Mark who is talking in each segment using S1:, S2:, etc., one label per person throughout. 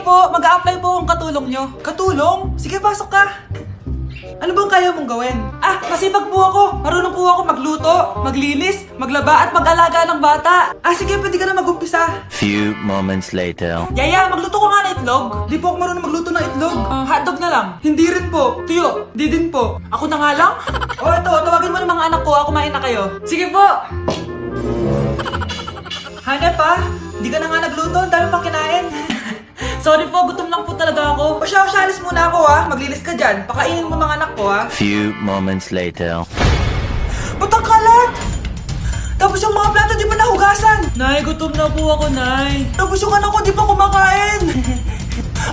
S1: po, mag-a-apply po ang katulong nyo. Katulong? Sige, pasok ka. Ano bang kaya mong gawin? Masipag po ako. Marunong po ako magluto, maglinis, maglaba at mag-alaga ng bata. Sige, pwede ka na mag-umpisa.
S2: Few moments later.
S1: Yaya, magluto ko nga ng itlog. Di po ako marunong magluto ng itlog. Hotdog na lang. Hindi rin po. Tuyo, di din po. Ako na nga lang? Ito, tawagin mo ng mga anak ko. Kumain na kayo. Sige po. Hanep di ka na nga nagluto. Ang dami pang kinain. Sorry po, gutom lang po talaga ako. Alis muna ako Maglinis ka dyan. Pakainin mo mga anak ko
S2: Few moments later.
S1: Ba't ang kalat? Tapos yung mga plato di pa nahugasan. Nay, gutom na po ako, Nay. Tapos yung anak ko di pa kumakain.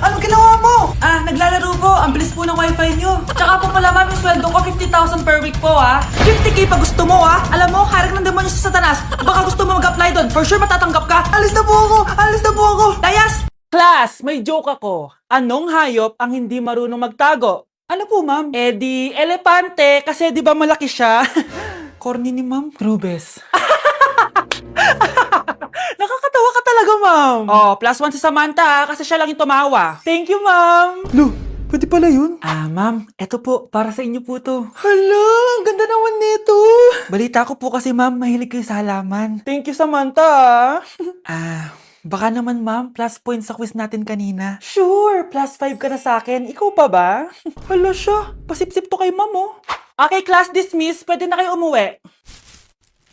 S1: Anong ginawa mo? Naglalaro po. Ang bilis po ng wifi nyo. Tsaka po pala ma'am, yung sweldo ko 50,000 per week po 50k pa gusto mo Alam mo, harik ng demonyo sa Satanas. Baka gusto mo mag-apply doon. For sure matatanggap ka. Alis na po ako. Dayas! Class, may joke ako. Anong hayop ang hindi marunong magtago? Ano po, ma'am? Di elepante kasi di ba malaki siya? Corny ni ma'am. Rubes. Nakakatawa ka talaga, ma'am. +1 si Samantha kasi siya lang yung tumawa. Thank you, ma'am. Lu, pwede pala yun? Ma'am, eto po, para sa inyo po to. Hala, ang ganda naman nito. Balita ko po kasi, ma'am, mahilig kayo sa halaman. Thank you, Samantha. Baka naman, ma'am, plus points sa quiz natin kanina. Sure, +5 ka na sa akin. Ikaw pa ba? Hala siya, pasip-sip to kay ma'am, Okay, class dismissed. Pwede na kayo umuwi.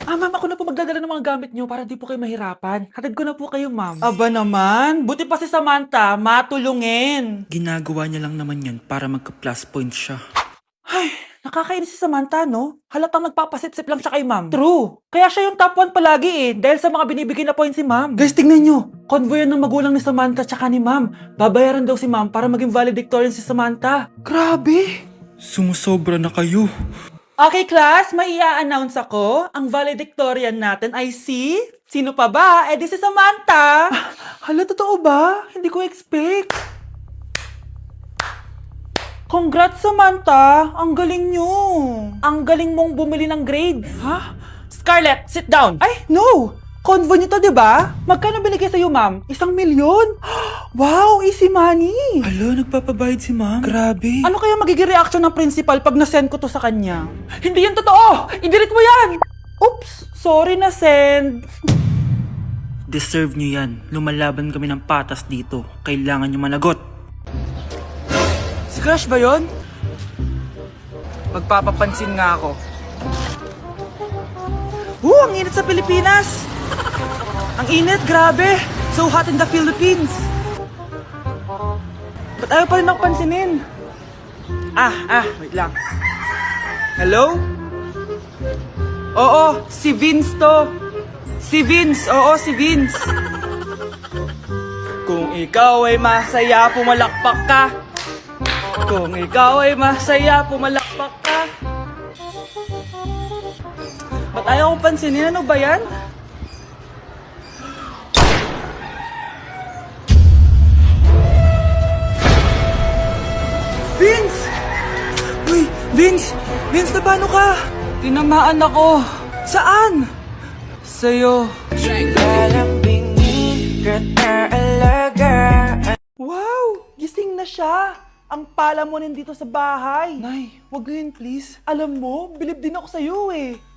S1: Ma'am, ako na po magdadala ng mga gamit nyo para di po kayo mahirapan. Hatid ko na po kayo, ma'am. Aba naman, buti pa si Samantha, matulungin.
S3: Ginagawa niya lang naman yan para magka-plus points siya.
S1: Ay, nakakainis si Samantha, no? Halatang nagpapasip-sip lang siya kay ma'am. True. Kaya siya yung top 1 palagi dahil sa mga binibigay na points si ma'am. Guys, tingnan nyo. Convoy yan ng magulang ni Samantha tsaka ni ma'am. Babayaran daw si ma'am para maging valedictorian si Samantha. Grabe.
S3: Sumusobra na kayo.
S1: Okay, class, may i-announce ako. Ang valedictorian natin ay si... Sino pa ba? Di si Samantha. Hala, totoo ba? Hindi ko expect. Congrats, Samantha! Ang galing nyo! Ang galing mong bumili ng grades! Scarlett, sit down! Ay, no! Convo nyo to, diba? Magkano binigay sa'yo, ma'am? 1,000,000? Wow, easy money!
S3: Alo, nagpapabayad si ma'am. Grabe.
S1: Ano kaya magiging reaction ng principal pag nasend ko to sa kanya? Hindi yan totoo! I-delete mo yan! Oops! Sorry na send.
S3: Deserve niyo yan. Lumalaban kami ng patas dito. Kailangan niyo managot.
S1: Si Crush ba yun? Magpapapansin nga ako. Ang init sa Pilipinas! Ang init, grabe! So hot in the Philippines! Ba't ayaw pa rin ako pansinin? Wait lang. Hello? Oo, si Vince to. Si Vince, oo, si Vince. Kung ikaw ay masaya, pumalakpak ka. Kung ikaw ay masaya, pumalakpak ka. Ba't ayaw kong pansinin? Ano ba yan? Vince! Uy, Vince! Vince, na paano ka? Tinamaan ako. Saan? Sa'yo. Wow! Gising na siya. Ang pala mo nandito sa bahay. Nay, wag ganyan please. Alam mo, bilib din ako sa'yo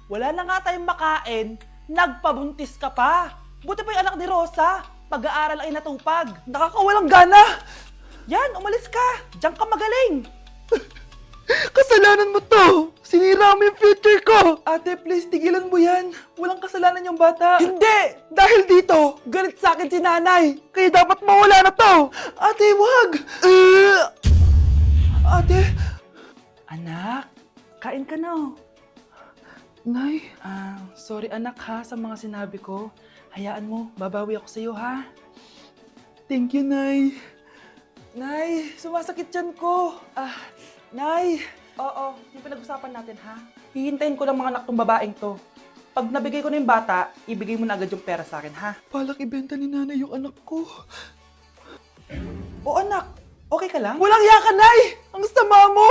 S1: Wala na nga tayong makain, nagpabuntis ka pa. Buti pa yung anak ni Rosa, pag-aaral ay natupag. Nakakawalang gana. Yan, umalis ka. Diyan ka magaling. Kasalanan mo to. Sinira mo yung future ko. Ate, please, tigilan mo yan. Walang kasalanan yung bata. Hindi! Dahil dito, galit sa akin si nanay. Kaya dapat mawala na to. Ate, wag. Ate. Anak, kain ka na. Nay. Sorry anak sa mga sinabi ko. Hayaan mo, babawi ako sa'yo Thank you, Nay. Nay, sumasakit yan ko. Nay. Oo, yung pinag-usapan natin Hihintayin ko lang mga anak tong babaeng to. Pag nabigay ko na yung bata, ibigay mo na agad yung pera sa akin Palak ibenta ni nanay yung anak ko. O anak, okay ka lang? Walang iya ka, Nay! Ang sama mo!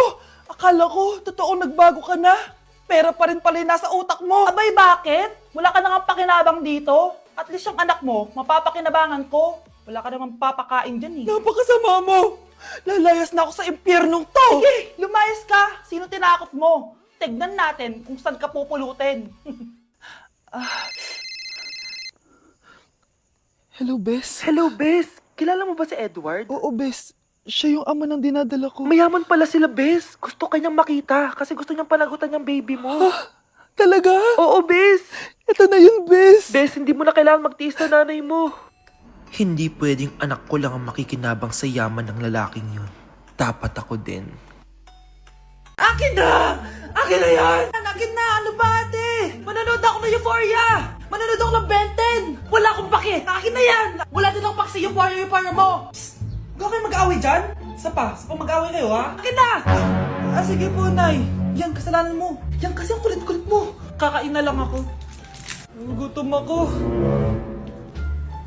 S1: Akala ko, totoo nagbago ka na. Pera pa rin pala yung nasa utak mo. Abay, bakit? Wala ka na nga pakinabang dito. At least yung anak mo, mapapakinabangan ko. Wala ka naman papakain dyan eh. Napakasama mo! Lalayas na ako sa impyernong to! Sige, lumayas ka! Sino tinakot mo? Tignan natin kung saan ka pupulutin.
S4: Hello, Bes.
S1: Hello, Bes! Kilala mo ba si Edward?
S4: Oo, Bes. Siya yung ama ng dinadala ko.
S1: Mayaman pala sila, Bes. Gusto kanyang makita kasi gusto niyang panagutan yung baby mo.
S4: Talaga?
S1: Oo, Bes!
S4: Ito na yun, Bes.
S1: Bes, hindi mo na kailangan magtiis na nanay mo.
S5: Hindi pwedeng anak ko lang ang makikinabang sa yaman ng lalaking yun. Dapat ako din.
S1: Akin na! Akin na yan! Akin na! Ano ba, ate? Manonood ako ng Euphoria! Manonood ako ng Ben 10! Wala akong pake! Akin na yan! Wala din akong pake sa Euphoria mo! Psst! Huwag kayo mag-away dyan? Isa pa mag-away kayo, ha? Akin na! Sige po, Nay. Yan, kasalanan mo. Yan kasi ang kulit-kulit mo. Kakain na lang ako. Gutom ako.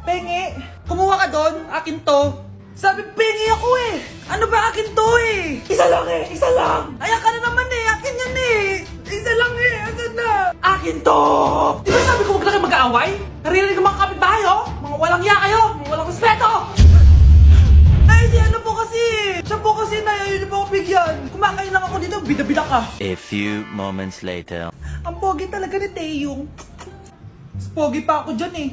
S1: Pengi! Kumuha ka doon! Akin to! Sabi, pengi ako eh! Ano ba akin to eh? Isa lang eh! Isa lang! Ayan ka na naman eh! Akin yan eh! Isa lang eh! Asan na? Akin to! Di ba sabi ko huwag na kayo mag-aaway? Naririnig ang mga kapitbahay oh! Mga walang iya kayo! Mga walang respeto! Ay, si ano po kasi! Siya po kasi na yun po ako bigyan! Kumakain lang ako dito, bida-bida ka!
S2: A few moments later.
S1: Ang pogi talaga ni Taeyong. Mas pogi pa ako dyan eh.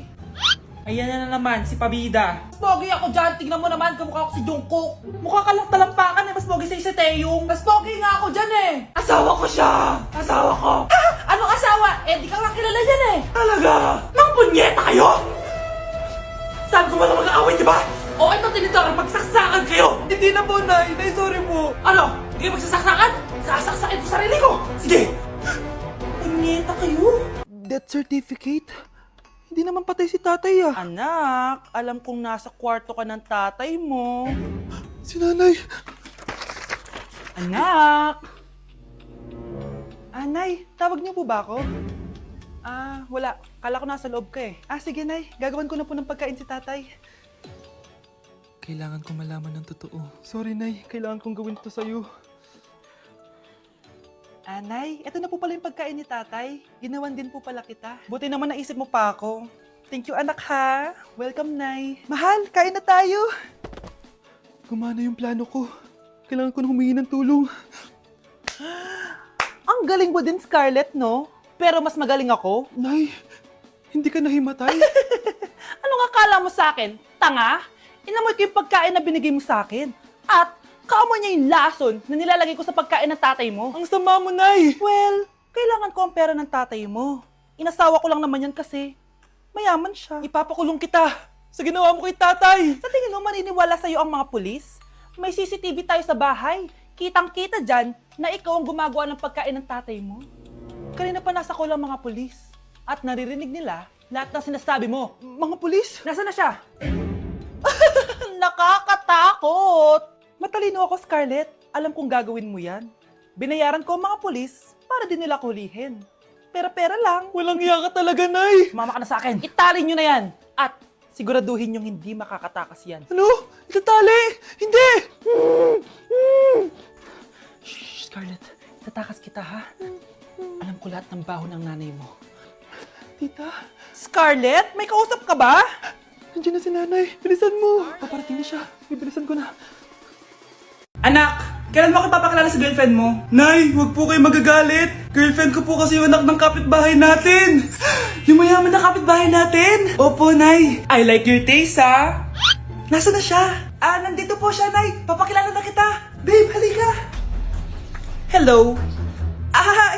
S1: Ayan na naman, si Pabida. Mas pogi ako dyan, tignan mo naman, kamukha ako si Jungkook. Mukha ka lang talampakan eh, mas pogi sa'yo si Taeyong. Mas pogi nga ako dyan eh. Asawa ko siya! Asawa ko! Ha? Anong asawa? Eh, di ka nga kilala yan eh. Talaga? Mga punyeta kayo? Saan ko wala mag-aaway, di ba? O ito tinitor, magsaksakan kayo! Hindi na po, Nay. Nay, sorry po. Ano? Hindi kayo magsasaksakan? Sasaksakin ko sarili ko! Sige! Punyeta kayo?
S4: Death certificate? Hindi naman patay si tatay ah.
S1: Anak, alam kong nasa kwarto ka ng tatay mo.
S4: Si nanay.
S1: Anak! Nay, tawag niyo po ba ako? Wala. Kala ko nasa loob ka eh. Sige, Nay. Gagawan ko na po ng pagkain si tatay.
S4: Kailangan ko malaman ng totoo. Sorry, Nay. Kailangan kong gawin to sa'yo.
S1: Nay, eto na po pala yung pagkain ni tatay. Ginawan din po pala kita. Buti naman naisip mo pa ako. Thank you, anak ha. Welcome, Nay. Mahal, kain na tayo.
S4: Gumana yung plano ko. Kailangan ko na humingi ng tulong.
S1: Ang galing mo din, Scarlett, no? Pero mas magaling ako.
S4: Nay, hindi ka nahimatay?
S1: Anong akala mo sa akin? Tanga? Inamoy ko yung pagkain na binigay mo sa akin. At kaamoy niya yung lason na nilalagay ko sa pagkain ng tatay mo.
S4: Ang sama mo, Nay!
S1: Well, kailangan ko ang pera ng tatay mo. Inasawa ko lang naman yan kasi mayaman siya.
S4: Ipapakulong kita sa ginawa mo kay tatay!
S1: Sa tingin mo maniniwala sa'yo ang mga pulis? May CCTV tayo sa bahay. Kitang-kita dyan na ikaw ang gumagawa ng pagkain ng tatay mo. Kanina pa nasa kulang mga pulis. At naririnig nila lahat ng sinasabi mo.
S4: Mga pulis?
S1: Nasaan na siya? Nakakatakot! Matalino ako, Scarlett. Alam kong gagawin mo yan. Binayaran ko ang mga pulis para din nila kulihin. Pera-pera lang.
S4: Walang iya ka talaga, Nay!
S1: Sumama ka na sa akin. Itali nyo na yan. At siguraduhin yung hindi makakatakas yan.
S4: Ano? Itatali! Hindi!
S1: Shh, Scarlett. Itatakas kita, ha? Alam ko lahat ng baho ng nanay mo.
S4: Tita,
S1: Scarlett, may kausap ka ba?
S4: nandiyan na si nanay. Bilisan mo! Paparating na siya. Bibilisan ko na.
S1: Anak, kailan mo ako papakilala sa girlfriend mo?
S3: Nay, huwag po kayo magagalit. Girlfriend ko po kasi yung anak ng kapitbahay natin. Yung mayaman na kapitbahay natin. Opo, Nay. I like your taste, ha? Nasaan na siya? Nandito po siya, Nay. Papakilala na kita. Babe, halika. Hello.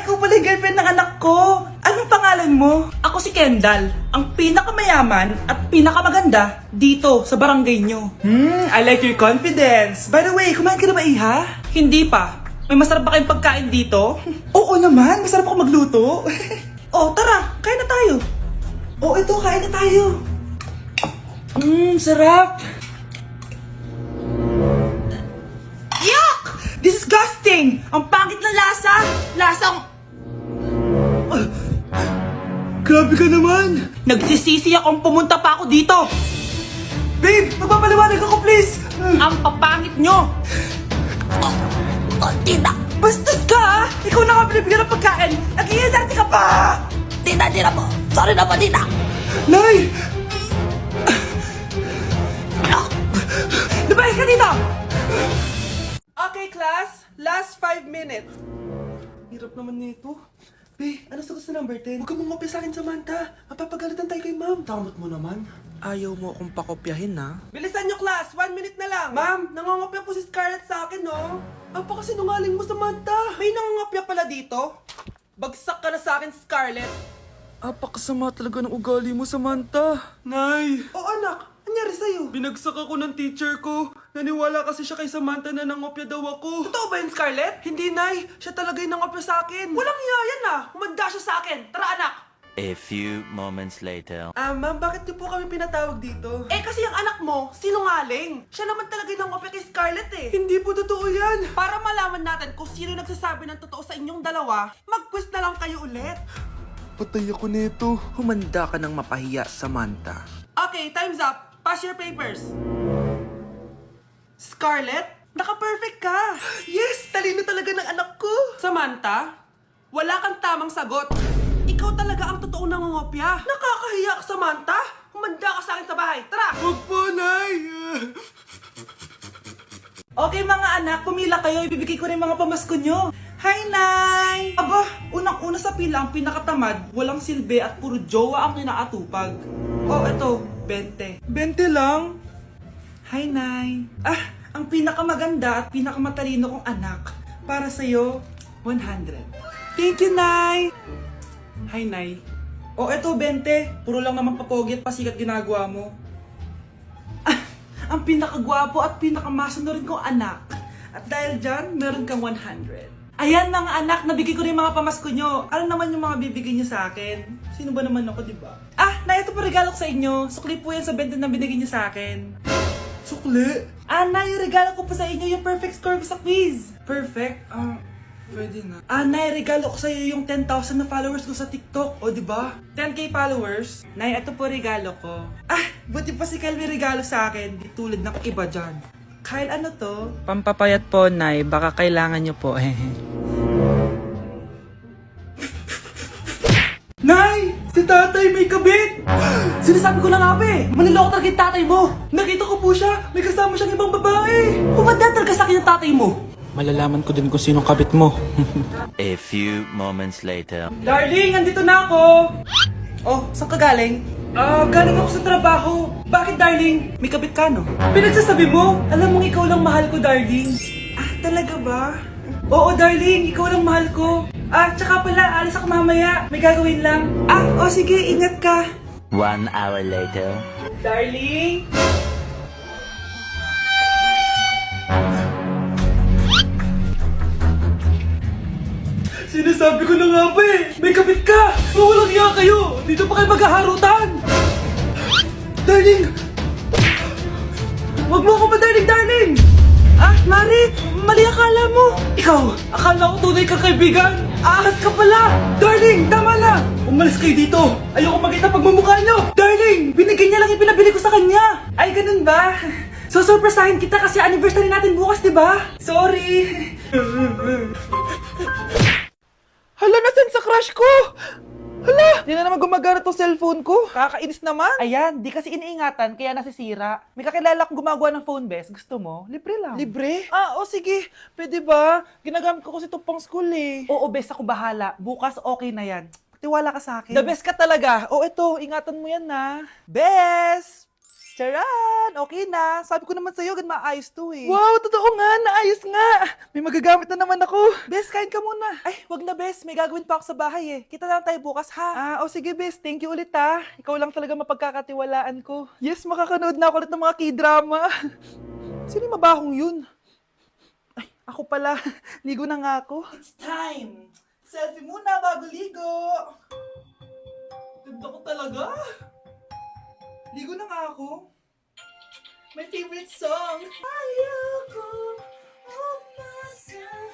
S3: Ikaw pala yung girlfriend ng anak ko. Anong pangalan mo? Ako si Kendall, ang pinakamayaman at pinakamaganda dito sa barangay nyo. I like your confidence. By the way, kumain ka na ba, Iha? Hindi pa. May masarap ba kayong pagkain dito? Oo naman, masarap ako magluto. Tara, kain na tayo. Ito, kain na tayo. Sarap. Yuck! Disgusting! Ang pangit na lasa! Lasang... Grabe ka naman! Nagsisisi akong pumunta pa ako dito! Babe, magpapaliwanag ako please! Ang papangit nyo! Tita! Bastos ka ha! Ikaw na nga binibigyan ng pagkain! Nag-iinarte ka pa! Tita po! Sorry na po, tita! Nay!
S1: Malis ka dito! Okay, class. Last 5 minutes.
S3: Hirap naman nito. Be, ano sagot sa number 10? Huwag ka mong sa akin, Samantha. Mapapagalitan tayo kay ma'am. Tamot mo naman.
S5: Ayaw mo akong pakopyahin na?
S1: Bilisan nyo, class. 1 minute na lang. Ma'am, nangangopya po si Scarlett sa akin, no?
S3: Apakasinungaling mo, Samantha.
S1: May nangangopya pala dito. Bagsak ka na sa akin, Scarlett.
S3: Apakasama talaga ng ugali mo, Samantha. Nay,
S1: O anak, anyari sa'yo?
S3: binagsak ako ng teacher ko. Naniwala kasi siya kay Samantha na nangopya daw ako.
S1: Totoo ba yun, Scarlett?
S3: Hindi, Nay. Siya talaga yung nangopya sa akin.
S1: Walang iya yan ah. Humanda siya sa akin. Tara, anak.
S2: A few moments later.
S3: Ma'am, bakit niyo po kami pinatawag dito?
S1: Eh kasi yung anak mo, sinungaling. Siya naman talaga yung nangopya kay Scarlett eh.
S3: Hindi po totoo yan.
S1: Para malaman natin kung sino nagsasabi ng totoo sa inyong dalawa, mag-quiz na lang kayo ulit.
S4: Patay ako nito.
S5: Humanda ka ng mapahiya, Samantha.
S1: Okay, time's up. Pass your papers. Scarlett, naka-perfect ka.
S3: Yes, talino talaga ng anak ko.
S1: Samantha, wala kang tamang sagot. Ikaw talaga ang totoong nangungopya. Nakakahiya ka, Samantha. Humanda ka sa akin sa bahay. Tara!
S3: Huwag po, Nay.
S1: Okay mga anak, pumila kayo. Ibibigay ko rin mga pamasko nyo. Hi, Nay! Aba, unang-una sa pila ang pinakatamad, walang silbi at puro jowa ang kinaatupag. Oh, eto, 20.
S3: 20 lang.
S1: Hi, Nay! Ang pinakamaganda at pinakamatalino kong anak, para sa'yo, 100. Thank you, Nay! Hi, Nay. Oh, eto, 20. Puro lang naman papogi at pasikat ginagawa mo. Ang pinakagwapo at pinakamasono rin kong anak. At dahil dyan, meron kang 100. Ayan mga anak, nabigay ko rin mga pamasko nyo. Ano naman yung mga bibigay nyo sa akin? Sino ba naman ako, di ba? Na ito po regalo ko sa inyo. Sukli po yan sa 20 na binigay nyo sa akin.
S3: Sukli.
S1: Na yung regalo ko po sa inyo, yung perfect score ko sa quiz. Perfect?
S3: Pwede na.
S1: Nay, regalo ko sa iyo yung 10,000 na followers ko sa TikTok. O, di ba? 10k followers. Nay, ito po regalo ko. Buti pa si Kyle may regalo sa akin. Di tulad ng iba dyan. Kyle, ano to?
S6: Pampapayat po, Nay. Baka kailangan nyo po.
S3: Nay! Si tatay may kabit!
S1: Sinasabi ko na nga ba eh. Maniloko talaga yung tatay mo.
S3: Nakita ko po siya! May kasama siyang ibang babae!
S1: Humanda talaga sa akin yung tatay mo.
S6: Malalaman ko din kung sinong kabit mo.
S2: A few moments later.
S1: Darling, andito na ako. Oh, saan ka galing? Galing ako sa trabaho. Bakit, darling? May kabit ka, no? Pinagsasabi mo? Alam mong ikaw lang mahal ko, darling. Talaga ba? Oo, darling. Ikaw lang mahal ko. Tsaka pala, alis ako mamaya. May gagawin lang. Sige. Ingat ka.
S2: 1 hour later.
S1: Darling?
S3: Sinasabi ko na nga ba eh! May kabit ka! Mawalang iya kayo! Dito pa kayo maghaharutan! Darling! Wag mo ako ba, darling!
S1: Marit! Mali akala mo! Ikaw! Akala ko tunay kang kaibigan! Ahas ka pala! Darling! Tama na! Umalis kayo dito! Ayoko makita pagmumukha nyo! Darling! Binigay niya lang yung pinabili ko sa kanya! Ay, ganun ba? So, surpresahin kita kasi anniversary natin bukas, di ba? Sorry!
S3: Hala, nasan sa crush ko? Hala! Di na naman gumagana tong cellphone ko.
S1: Kakainis naman! Ayan, di kasi iniingatan kaya nasisira. May kakilala akong gumagawa ng phone best. Gusto mo? Libre lang.
S3: Libre? Sige. Pwede ba? Ginagamit ko kasi ito pang school eh.
S1: Oo, best ako bahala. Bukas okay na yan.
S3: Tiwala ka sa akin.
S1: The best ka talaga. Ito, ingatan mo yan na. Best! Charan! Okay na. Sabi ko naman sa'yo, gan maayos to eh.
S3: Wow, totoo nga. Naayos nga. May magagamit na naman ako.
S1: Best, kain ka muna. Ay, wag na Best. May gagawin pa ako sa bahay eh. Kita na lang tayo bukas ha.
S3: Sige, Bes. Thank you ulit ha. Ikaw lang talaga mapagkakatiwalaan ko. Yes, makakanood na ako ulit ng mga K-drama. Sino yung mabahong yun? Ay, ako pala. Ligo na nga ako.
S1: It's time. Selfie muna bago ligo. Ganda ko talaga. Ligo na nga ako. My favorite song. Ayoko umasahan.